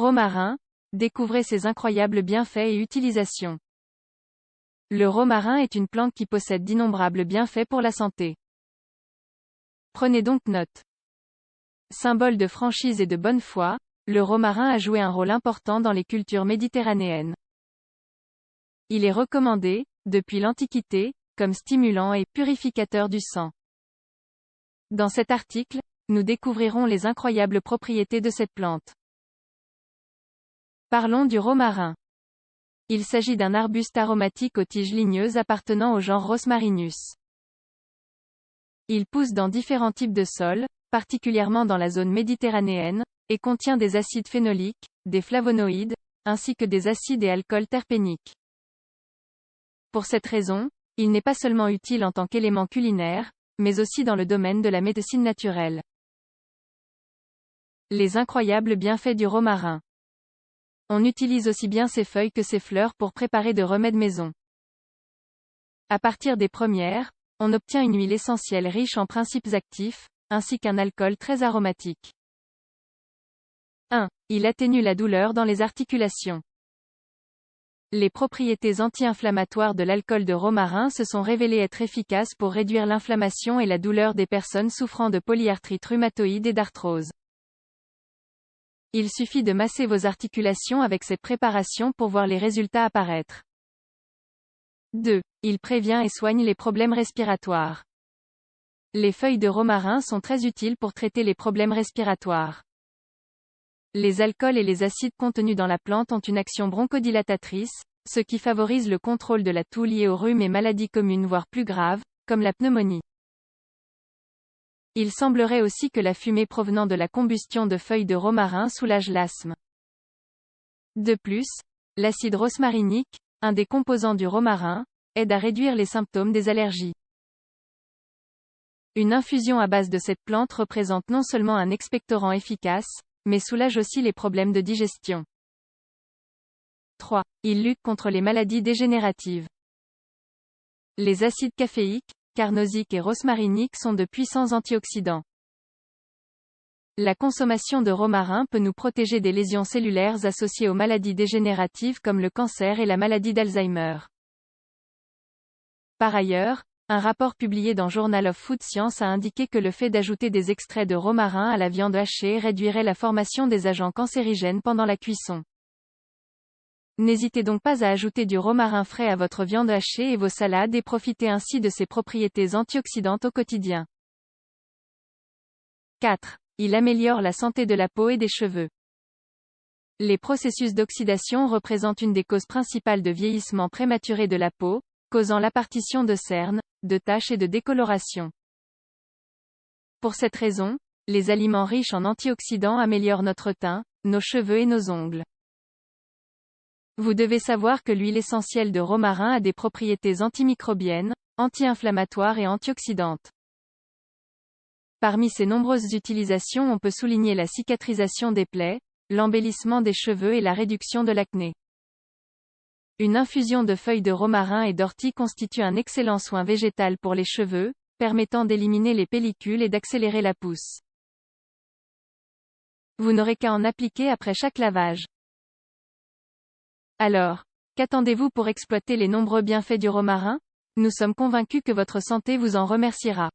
romarin, découvrez ses incroyables bienfaits et utilisations. Le romarin est une plante qui possède d'innombrables bienfaits pour la santé. Prenez donc note. Symbole de franchise et de bonne foi, le romarin a joué un rôle important dans les cultures méditerranéennes. Il est recommandé, depuis l'Antiquité, comme stimulant et purificateur du sang. Dans cet article, nous découvrirons les incroyables propriétés de cette plante. Parlons du romarin. Il s'agit d'un arbuste aromatique aux tiges ligneuses appartenant au genre Rosmarinus. Il pousse dans différents types de sols, particulièrement dans la zone méditerranéenne, et contient des acides phénoliques, des flavonoïdes, ainsi que des acides et alcools terpéniques. Pour cette raison, il n'est pas seulement utile en tant qu'élément culinaire, mais aussi dans le domaine de la médecine naturelle. Les incroyables bienfaits du romarin. On utilise aussi bien ses feuilles que ses fleurs pour préparer de remèdes maison. À partir des premières, on obtient une huile essentielle riche en principes actifs, ainsi qu'un alcool très aromatique. 1. Il atténue la douleur dans les articulations. Les propriétés anti-inflammatoires de l'alcool de romarin se sont révélées être efficaces pour réduire l'inflammation et la douleur des personnes souffrant de polyarthrite rhumatoïde et d'arthrose. Il suffit de masser vos articulations avec cette préparation pour voir les résultats apparaître. 2. Il prévient et soigne les problèmes respiratoires. Les feuilles de romarin sont très utiles pour traiter les problèmes respiratoires. Les alcools et les acides contenus dans la plante ont une action bronchodilatatrice, ce qui favorise le contrôle de la toux liée au rhume et maladies communes voire plus graves, comme la pneumonie. Il semblerait aussi que la fumée provenant de la combustion de feuilles de romarin soulage l'asthme. De plus, l'acide rosmarinique, un des composants du romarin, aide à réduire les symptômes des allergies. Une infusion à base de cette plante représente non seulement un expectorant efficace, mais soulage aussi les problèmes de digestion. 3. Il lutte contre les maladies dégénératives. Les acides caféiques, carnosique et rosmarinique sont de puissants antioxydants. La consommation de romarin peut nous protéger des lésions cellulaires associées aux maladies dégénératives comme le cancer et la maladie d'Alzheimer. Par ailleurs, un rapport publié dans Journal of Food Science a indiqué que le fait d'ajouter des extraits de romarin à la viande hachée réduirait la formation des agents cancérigènes pendant la cuisson. N'hésitez donc pas à ajouter du romarin frais à votre viande hachée et vos salades et profitez ainsi de ses propriétés antioxydantes au quotidien. 4. Il améliore la santé de la peau et des cheveux. Les processus d'oxydation représentent une des causes principales de vieillissement prématuré de la peau, causant l'apparition de cernes, de taches et de décoloration. Pour cette raison, les aliments riches en antioxydants améliorent notre teint, nos cheveux et nos ongles. Vous devez savoir que l'huile essentielle de romarin a des propriétés antimicrobiennes, anti-inflammatoires et antioxydantes. Parmi ses nombreuses utilisations on peut souligner la cicatrisation des plaies, l'embellissement des cheveux et la réduction de l'acné. Une infusion de feuilles de romarin et d'ortie constitue un excellent soin végétal pour les cheveux, permettant d'éliminer les pellicules et d'accélérer la pousse. Vous n'aurez qu'à en appliquer après chaque lavage. Alors, qu'attendez-vous pour exploiter les nombreux bienfaits du romarin? Nous sommes convaincus que votre santé vous en remerciera.